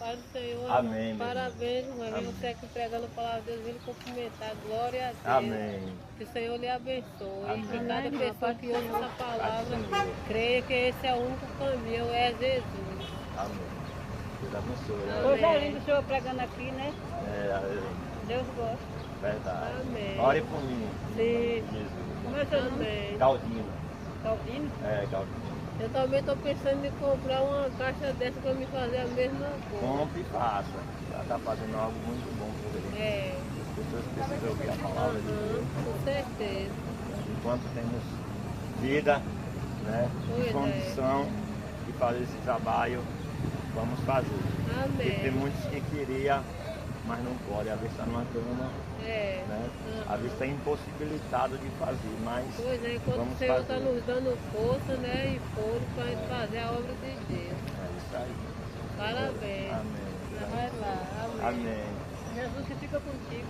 Pai do Senhor. Amém, meu Parabéns, irmão. Amém. Você aqui pregando a palavra de Deus, vindo cumprimentar. Glória a Deus. Amém. Que o Senhor lhe abençoe. Amém. Que cada Amém, pessoa Pai que do ouve Senhor. essa palavra Pai do Senhor. creia que esse é o único caminho, é Jesus. Amém. Deus abençoe. Amém. Coisa linda o senhor pregando aqui, né? É, Deus gosta. verdade. Amém. Ore por mim. Sim. Jesus. Como é o seu nome? Amém. Galdino. Calvino? É, Galdino. Eu também estou pensando em comprar uma caixa dessa para me fazer a mesma coisa. Compre e faça. Já está fazendo algo muito bom por ele. É. As pessoas precisam ouvir a palavra de Deus. Com certeza. Enquanto temos vida, né, Pois é. condição de fazer esse trabalho, vamos fazer. Porque tem Amém. muitos que queriam, mas não podem. A vista numa cama, É. né? A vista é impossibilitado de fazer, mas Pois é, enquanto vamos o Senhor está fazer. nos dando força, né, e foro para a gente fazer a obra de Deus. É isso aí. Parabéns. Amém. Vai lá. Amém. Amém. Jesus que fica contigo.